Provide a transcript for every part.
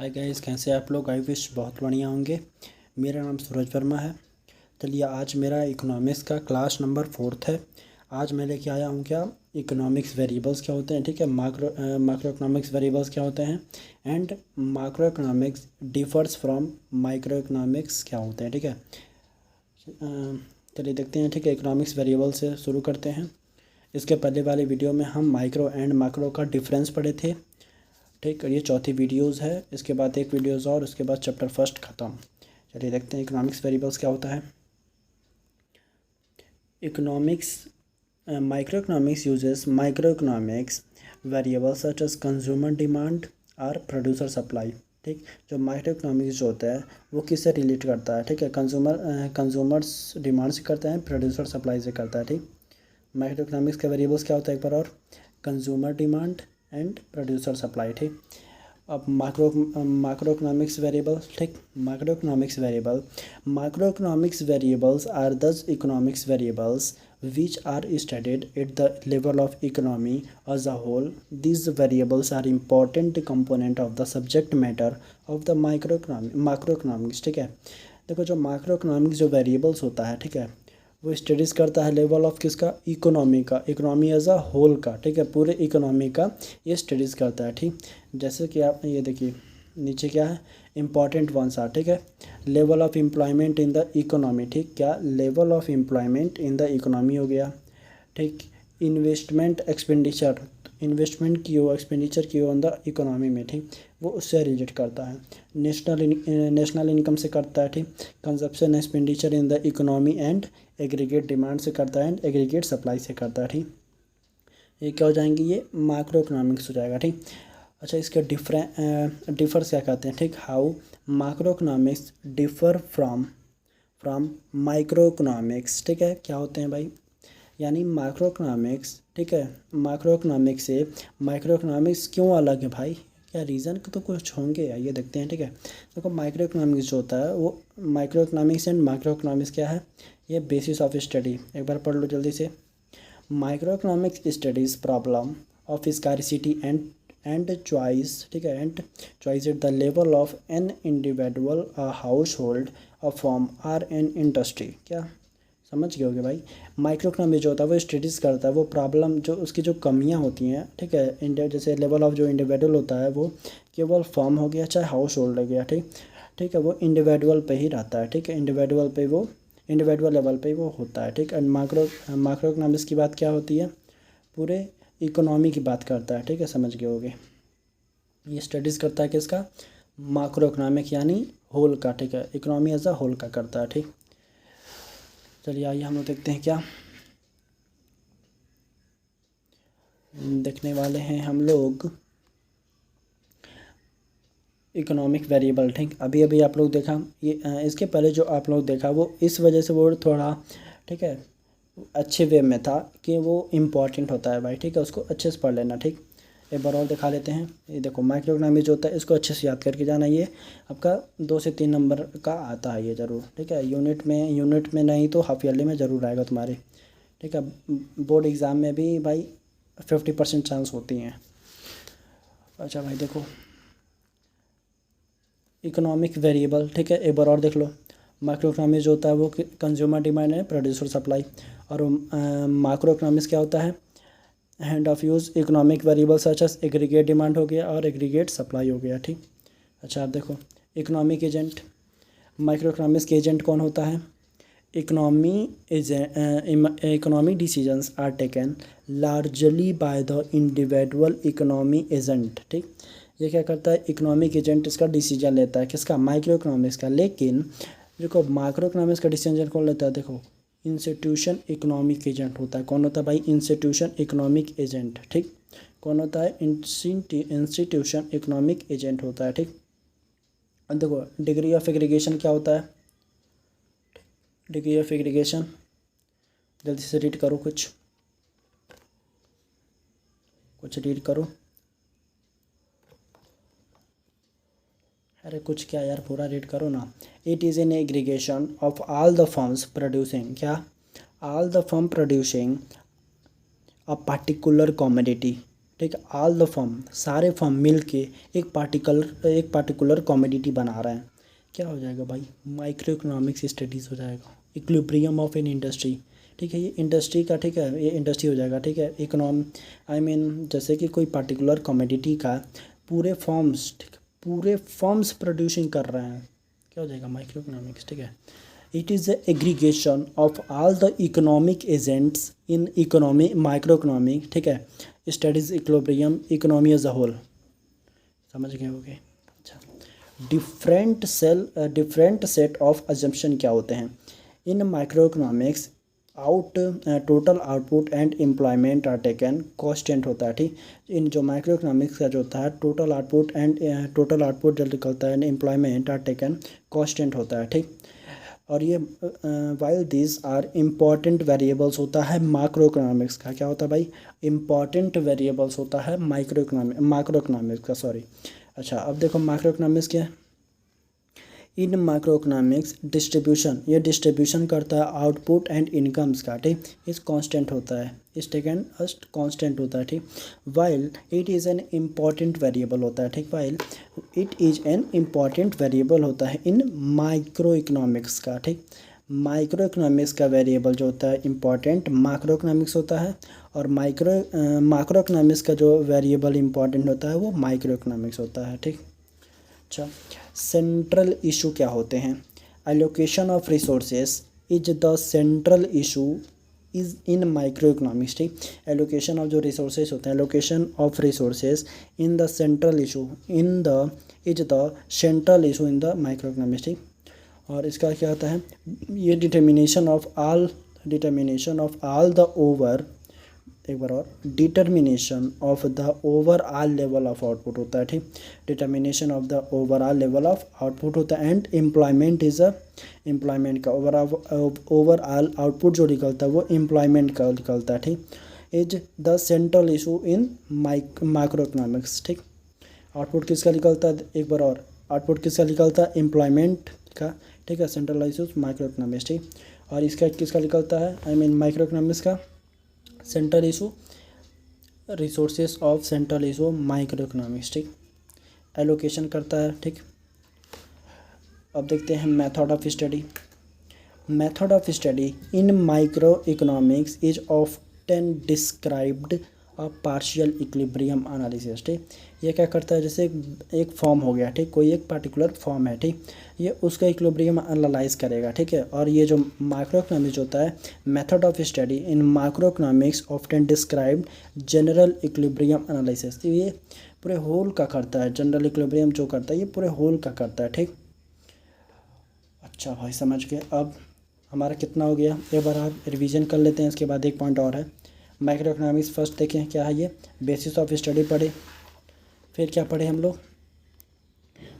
Hi guys, कैसे आप लोग? आई विश बहुत बढ़िया होंगे। मेरा नाम सूरज वर्मा है। चलिए, आज मेरा इकोनॉमिक्स का क्लास नंबर 4 है। आज मैं लेके आया हूँ क्या, इकोनॉमिक्स वेरिएबल्स क्या होते हैं, ठीक है। माइक्रो इकोनॉमिक्स वेरिएबल्स क्या होते हैं and micro economics differs from micro economics क्या होते हैं, ठीक है। चलिए देखते हैं, ठीक है। इकोनॉमिक्स वेरिएबल से शुरू करते हैं। इसके पहले वाले वीडियो में हम माइक्रो एंड मैक्रो का डिफरेंस पढ़े थे, ठीक। और ये चौथी वीडियोज़ है। इसके बाद एक वीडियोज़ और, उसके बाद चैप्टर फर्स्ट ख़त्म। चलिए देखते हैं इकोनॉमिक्स वेरिएबल्स क्या होता है। Economics micro economics uses micro economics variables such as consumer demand और प्रोड्यूसर सप्लाई, ठीक। जो माइक्रो इकोनॉमिक्स जो होता है वो किससे रिलेट करता है, ठीक है। कंज्यूमर्स डिमांड से करता है, प्रोड्यूसर सप्लाई से करता है, ठीक। माइक्रो इकोनॉमिक्स के वेरिएबल्स क्या होता है एक बार और, consumer demand and producer supply, ठीक। अब माइक्रो इकोनॉमिक्स वेरिएबल, ठीक। माइक्रो इकोनॉमिक्स वेरिएबल्स आर दस economics variables which are studied at the level of economy as a whole. These variables are important component of the subject matter of the macroeconomics, ठीक है। देखो, जो micro economics जो variables होता है, ठीक है, वो स्टडीज़ करता है लेवल ऑफ किसका, इकोनॉमी का, इकोनॉमी एज अ होल का, ठीक है। पूरे इकोनॉमी का ये स्टडीज़ करता है, ठीक। जैसे कि आप ये देखिए नीचे क्या है, इंपॉर्टेंट वंस आर, ठीक है। Level of employment in the economy, ठीक। क्या level of employment in the economy हो गया, ठीक। इन्वेस्टमेंट एक्सपेंडिचर, इन्वेस्टमेंट की हो, एक्सपेंडिचर की हो ऑन द इकोनॉमी में, ठीक। वो उससे रिलेट करता है। नेशनल इनकम से करता है, ठीक। Consumption expenditure in the economy and aggregate demand से करता है एंड एग्रीगेट सप्लाई से करता है, ठीक। ये क्या हो जाएंगे, ये माइक्रो इकोनॉमिक्स हो जाएगा, ठीक। अच्छा, इसके डिफर्स क्या कहते हैं, ठीक। How micro economics differ from micro economics, ठीक है। क्या होते हैं भाई, यानी माइक्रो इकोनॉमिक्स, ठीक है, माइक्रो इकोनॉमिक्स से माइक्रो इकोनॉमिक्स क्यों अलग है भाई, क्या रीज़न तो कुछ होंगे, आइए देखते हैं, ठीक है। देखो, माइक्रो इकोनॉमिक्स जो होता है वो micro economics and micro economics क्या है, ये बेसिस ऑफ स्टडी। एक बार पढ़ लो जल्दी से। Micro economics studies problem of scarcity and choice, ठीक है, and choice at the level of an individual, a household, a firm or an industry. क्या समझ गए होगे भाई। माइक्रो इकोनॉमिक्स जो होता है वो स्टडीज़ करता है वो प्रॉब्लम, जो उसकी जो कमियां होती हैं, ठीक है। इंडिया जैसे लेवल ऑफ जो इंडिविजुअल होता है वो केवल फॉर्म हो गया चाहे हाउस होल्ड हो गया, ठीक। ठीक है, वो इंडिविजुअल पे ही रहता है, ठीक है। इंडिविजुअल लेवल पे वो होता है, ठीक। एंड माइक्रो इकोनॉमिक्स की बात क्या होती है, पूरे इकोनॉमी की बात करता है, ठीक है। समझ गए होगे। ये स्टडीज़ करता है किसका, माइक्रो इकोनॉमिक यानी होल का, ठीक है। इकोनॉमी एज अ होल का करता है, ठीक। चलिए आइए हम लोग देखते हैं क्या देखने वाले हैं हम लोग, इकोनॉमिक वेरिएबल, ठीक। अभी अभी आप लोग देखा ये, इसके पहले जो आप लोग देखा वो इस वजह से वो थोड़ा, ठीक है, अच्छे वे में था कि वो इम्पॉर्टेंट होता है भाई, ठीक है। उसको अच्छे से पढ़ लेना, ठीक। एक बार और दिखा लेते हैं। ये देखो, माइक्रो इकोनॉमिक्स जो होता है इसको अच्छे से याद करके जाना। ये आपका 2 से 3 नंबर का आता है ये ज़रूर, ठीक है। यूनिट में नहीं तो हाफ ईयरली में ज़रूर आएगा तुम्हारे, ठीक है। बोर्ड एग्ज़ाम में भी भाई 50% चांस होती हैं। अच्छा भाई देखो, इकोनॉमिक वेरिएबल, ठीक है, एक बार और देख लो। माइक्रो इकोनॉमिक्स जो होता है वो कंज्यूमर डिमांड है, प्रोड्यूसर सप्लाई। और माइक्रो इकोनॉमिक्स क्या होता है, hand of use economic variable such as aggregate demand हो गया और एग्रीगेट सप्लाई हो गया, ठीक। अच्छा आप देखो, इकोनॉमिक एजेंट, माइक्रो इकोनॉमिक्स के एजेंट कौन होता है, economic decisions are taken largely by the individual economy agent, ठीक। ये क्या करता है, इकोनॉमिक एजेंट इसका डिसीजन लेता है, किसका, माइक्रो इकोनॉमिक्स का। लेकिन देखो, माइक्रो इकोनॉमिक्स का डिसीजन कौन लेता है, देखो, इंस्टीट्यूशन इकोनॉमिक एजेंट होता है। कौन होता है भाई, इंस्टीट्यूशन इकोनॉमिक एजेंट, ठीक। कौन होता है, इंस्टीट्यूशन इकोनॉमिक एजेंट होता है, ठीक। अब देखो, डिग्री ऑफ एग्रीगेशन क्या होता है, डिग्री ऑफ एग्रीगेशन जल्दी से रीड करो, कुछ रीड करो। अरे कुछ क्या यार, पूरा रीड करो ना। It is an aggregation of all the firms producing, क्या, all the firm producing a particular commodity, ठीक है, ऑल द फर्म, सारे फर्म मिल के एक पार्टिकुलर कमोडिटी बना रहे हैं, क्या हो जाएगा भाई, माइक्रो इकोनॉमिक्स स्टडीज़ हो जाएगा। इक्विलिब्रियम ऑफ एन इंडस्ट्री, ठीक है, ये इंडस्ट्री का, ठीक है, ये इंडस्ट्री हो जाएगा। ठीक है, जैसे कि कोई पार्टिकुलर कमोडिटी का पूरे फॉर्म्स, ठीक है, पूरे फॉर्म्स प्रोड्यूसिंग कर रहे हैं, क्या हो जाएगा, माइक्रो इकोनॉमिक्स। ठीक है, it is the aggregation of all the economic agents in economy, micro economic, ठीक है, studies equilibrium economy as a whole, समझ गए होगे। अच्छा, डिफरेंट सेट ऑफ अजम्पशन क्या होते हैं in micro economics, total output and employment are taken, constant होता है। ठीक, इन जो माइक्रो इकोनॉमिक्स का जो होता है टोटल आउटपुट जो निकलता है, एम्प्लॉयमेंट आर टेकन, कॉन्स्टेंट होता है। ठीक, और ये while these are important variables होता है माइक्रो इकोनॉमिक्स का, क्या होता है भाई, इम्पॉर्टेंट वेरिएबल्स होता है माइक्रो इकोनॉमिक्स का, सॉरी। अच्छा, अब देखो माइक्रो इकोनॉमिक्स क्या है। इन माइक्रो इकोनॉमिक्स डिस्ट्रीब्यूशन, ये डिस्ट्रीब्यूशन करता है आउटपुट एंड इनकम्स का। ठीक, इस कांस्टेंट होता है, इस टेकन अस्ट कांस्टेंट होता है। ठीक, while it is an important variable होता है। ठीक, while it is an important variable होता है इन माइक्रो इकोनॉमिक्स का। ठीक, माइक्रो इकोनॉमिक्स का वेरिएबल जो होता है इम्पॉर्टेंट माइक्रो इकोनॉमिक्स होता है, और माइक्रो इकोनॉमिक्स का जो वेरिएबल इम्पॉर्टेंट होता है वो माइक्रो इकोनॉमिक्स होता है। ठीक, अच्छा, सेंट्रल इशू क्या होते हैं। Allocation of resources is the central issue is in micro economics. ठीक, एलोकेशन ऑफ जो रिसोर्सेज होते हैं, allocation of resources in the central issue in the is the central issue in the micro economics. ठीक, और इसका क्या होता है, ये determination of all the over, एक बार और, determination of the overall level of output होता है। ठीक, determination of the overall level of output होता है, and employment is a, employment का ओवरऑल आउटपुट जो निकलता है वो एम्प्लॉयमेंट का निकलता है। ठीक, is the central issue in micro economics. ठीक, आउटपुट किसका निकलता है, एक बार और, आउटपुट किसका निकलता है, एम्प्लॉयमेंट का। ठीक है, सेंट्रल इशू माइक्रो इकोनॉमिक्स। ठीक, और इसका किसका निकलता है, माइक्रो इकोनॉमिक्स का central issue, resources of central issue micro economics. ठीक, एलोकेशन करता है। ठीक, अब देखते हैं method of study. Method of study in micro economics is often described a partial equilibrium analysis. ठीक, ये क्या करता है, जैसे एक फॉर्म हो गया, ठीक, कोई एक पार्टिकुलर फॉर्म है, ठीक, ये उसका इक्विलिब्रियम एनालाइज करेगा। ठीक है, और ये जो माइक्रो इकोनॉमिक्स होता है, method of study in micro economics often described general equilibrium analysis, तो ये पूरे होल का करता है, जनरल इक्विलिब्रियम जो करता है ये पूरे होल का करता है। ठीक, अच्छा भाई समझ गए। अब हमारा कितना हो गया, एक बार आप रिवीजन कर लेते हैं, इसके बाद एक पॉइंट और है। माइक्रो इकोनॉमिक्स फर्स्ट देखें क्या है, ये बेसिस ऑफ स्टडी पढ़े, फिर क्या पढ़े हम लोग,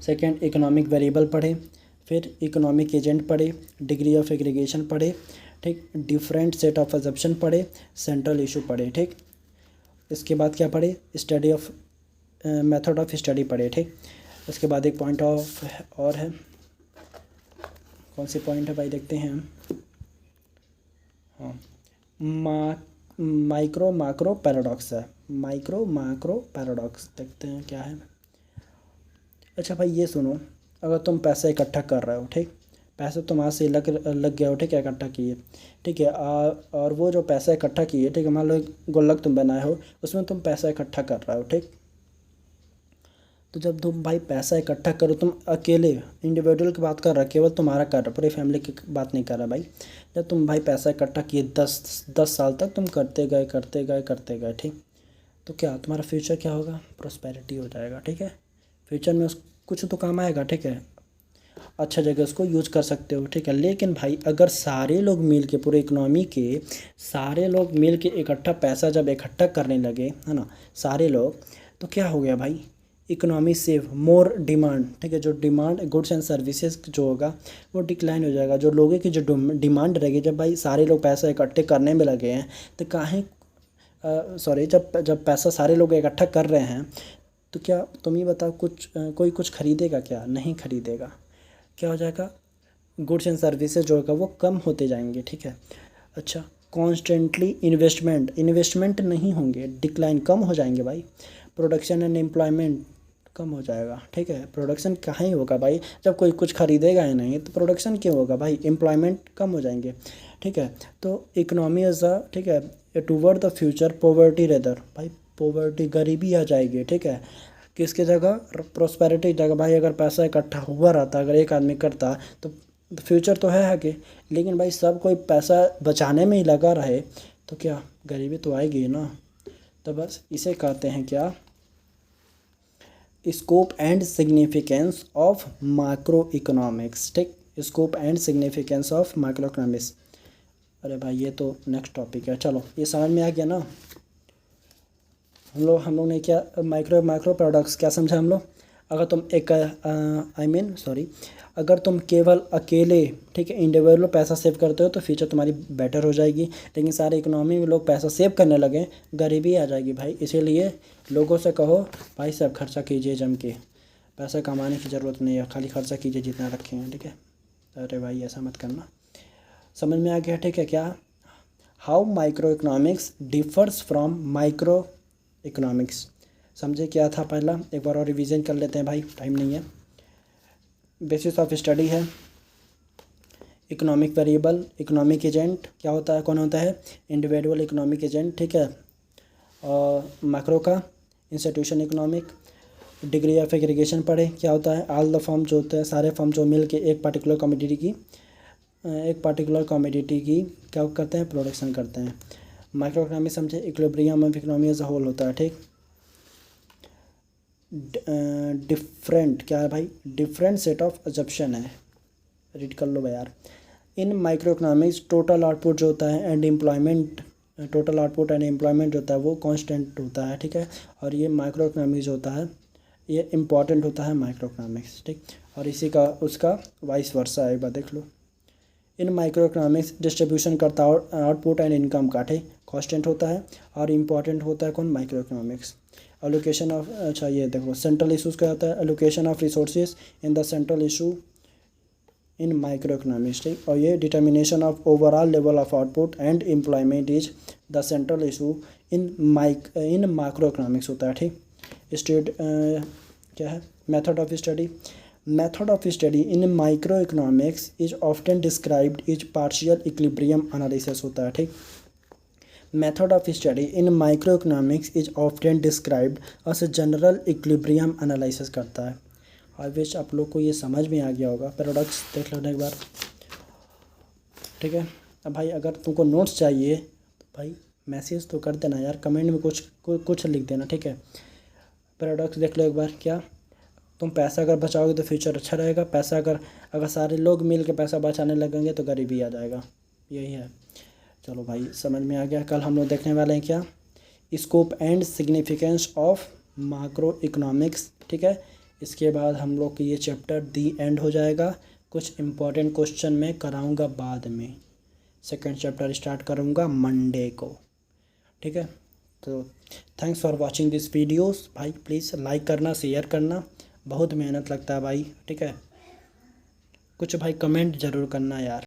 सेकंड इकोनॉमिक वेरिएबल पढ़े, फिर इकोनॉमिक एजेंट पढ़े, डिग्री ऑफ एग्रीगेशन पढ़े, ठीक, डिफरेंट सेट ऑफ अजम्पशन पढ़े, सेंट्रल इशू पढ़े। ठीक, इसके बाद क्या पढ़े, study of method of study पढ़े। ठीक, उसके बाद एक पॉइंट ऑफ और है, कौन सी पॉइंट है भाई, देखते हैं हम। हाँ, माइक्रो माक्रो पैराडॉक्स है, माइक्रो माक्रो पैराडॉक्स, देखते हैं क्या है। अच्छा भाई ये सुनो, अगर तुम पैसा इकट्ठा कर रहे हो, ठीक, पैसा तुम हाथ से लग गया हो, ठीक है, इकट्ठा किए, ठीक है, और वो जो पैसा इकट्ठा किए, ठीक है, मान लो एक गुल्लक तुम बनाए हो, उसमें तुम पैसा इकट्ठा कर रहे हो। ठीक, तो जब तुम भाई पैसा इकट्ठा करो, तुम अकेले इंडिविजुअल की बात कर रहे हो, केवल तुम्हारा कर रहे हो, पूरी फैमिली की बात नहीं कर रहा भाई। जब तुम भाई पैसा इकट्ठा किए 10 साल तक तुम करते गए, ठीक, तो क्या तुम्हारा फ्यूचर क्या होगा, प्रॉस्पेरिटी हो जाएगा। ठीक है, फ्यूचर में उस कुछ तो काम आएगा। ठीक है, अच्छा जगह उसको यूज कर सकते हो। ठीक है, लेकिन भाई अगर सारे लोग मिल के, पूरे इकोनॉमी के सारे लोग मिल के इकट्ठा पैसा जब इकट्ठा करने लगे, है ना, सारे लोग, तो क्या हो गया भाई, इकोनॉमी सेव मोर डिमांड। ठीक है, जो डिमांड गुड्स एंड सर्विसेज जो होगा वो डिक्लाइन हो जाएगा। जो लोगों की जो डिमांड रहेगी, जब भाई सारे लोग पैसा इकट्ठे करने में लगे हैं, तो काहे जब पैसा सारे लोग इकट्ठा कर रहे हैं, तो क्या तुम ही बताओ, कोई कुछ खरीदेगा क्या, नहीं खरीदेगा। क्या हो जाएगा, गुड्स एंड सर्विसेज जो होगा वो कम होते जाएंगे। ठीक है, अच्छा कॉन्स्टेंटली इन्वेस्टमेंट नहीं होंगे, डिक्लाइन कम हो जाएंगे भाई। प्रोडक्शन एंड एम्प्लॉयमेंट कम हो जाएगा, ठीक है। प्रोडक्शन कहाँ ही होगा भाई, जब कोई कुछ खरीदेगा ही नहीं तो प्रोडक्शन क्यों होगा भाई, एम्प्लॉयमेंट कम हो जाएंगे, ठीक है। तो इकोनॉमी इज़ अ, ठीक है, toward the future poverty rather, भाई पॉवर्टी गरीबी आ जाएगी, ठीक है। किसकी जगह, प्रोस्पेरिटी जगह भाई। अगर पैसा इकट्ठा हुआ रहता, अगर एक आदमी करता तो फ्यूचर तो है आगे, लेकिन भाई सब कोई पैसा बचाने में ही लगा रहे तो क्या गरीबी तो आएगी ना। तो बस इसे कहते हैं क्या, scope and significance of micro economics, ठीक। Scope and significance of micro economics. अरे भाई ये तो नेक्स्ट टॉपिक है, चलो ये समझ में आ गया ना। हम लोग ने क्या माइक्रो प्रोडक्ट्स क्या समझा हम लोग। अगर तुम एक अगर तुम केवल अकेले, ठीक है, इंडिविजुअल पैसा सेव करते हो तो फ्यूचर तुम्हारी बेटर हो जाएगी। लेकिन सारे इकोनॉमी में लोग पैसा सेव करने लगे, गरीबी आ जाएगी भाई। इसीलिए लोगों से कहो भाई सब खर्चा कीजिए जम के, पैसा कमाने की ज़रूरत नहीं है, खाली खर्चा कीजिए जितना रखे हैं, ठीक है। अरे भाई ऐसा मत करना। समझ में आ गया, ठीक है। क्या, how micro economics differs from micro economics, समझे क्या था पहला, एक बार और रिवीजन कर लेते हैं भाई, टाइम नहीं है। बेसिस ऑफ स्टडी है, इकोनॉमिक वेरिएबल, इकोनॉमिक एजेंट क्या होता है, कौन होता है, इंडिविजुअल इकोनॉमिक एजेंट, ठीक है। और मैक्रो का institution economic, degree of aggregation पढ़े, क्या होता है, ऑल द फर्म जो होते हैं, सारे फर्म जो मिल के एक पार्टिकुलर कमोडिटी की क्या करते हैं, प्रोडक्शन करते हैं। माइक्रो इकोनॉमी समझे, equilibrium of economy as a whole होता है, ठीक। डिफरेंट क्या है भाई, डिफरेंट सेट ऑफ अजप्शन है, रीड कर लो भाई यार। इन माइक्रो इकोनॉमिक्स टोटल आउटपुट जो होता है and employment, total output and employment जो होता है वो कांस्टेंट होता है, ठीक है। और ये माइक्रो इकोनॉमिक्स जो होता है ये इम्पॉर्टेंट होता है माइक्रो इकोनॉमिक्स, ठीक। और इसी का उसका वाइस वर्सा है, एक बार देख लो। इन माइक्रो इकोनॉमिक्स डिस्ट्रीब्यूशन करता है आउटपुट एंड इनकम का, ठीक, कांस्टेंट होता है। और इम्पॉर्टेंट होता है कौन, माइक्रो इकोनॉमिक्स। एलोकेशन ऑफ, अच्छा ये देखो सेंट्रल इशूज़ क्या होता है, allocation of resources in the central issue in micro economics, ठीक। और ये determination of overall level of output and employment is the central issue in micro economics होता है, ठीक। स्टेट क्या है, method of study, method of study in micro economics is often described is partial equilibrium analysis होता है, ठीक। Method of study in micro economics is often described as general equilibrium analysis करता है। आई विश आप लोग को ये समझ में आ गया होगा। प्रोडक्ट्स देख लेना एक बार, ठीक है। अब भाई अगर तुमको नोट्स चाहिए तो भाई मैसेज तो कर देना यार, कमेंट में कुछ लिख देना, ठीक है। प्रोडक्ट्स देख लो एक बार। क्या, तुम पैसा अगर बचाओगे तो फ्यूचर अच्छा रहेगा, पैसा अगर सारे लोग मिल के पैसा बचाने लगेंगे तो गरीबी आ जाएगा, यही है। चलो भाई समझ में आ गया। कल हम लोग देखने वाले हैं क्या, scope and significance of micro economics, ठीक है। इसके बाद हम लोग की ये चैप्टर दी एंड हो जाएगा। कुछ इम्पोर्टेंट क्वेश्चन मैं कराऊंगा बाद में, सेकंड चैप्टर स्टार्ट करूंगा मंडे को, ठीक है। तो thanks for watching this videos भाई, प्लीज़ लाइक करना, शेयर करना, बहुत मेहनत लगता है भाई, ठीक है। कुछ भाई कमेंट ज़रूर करना यार।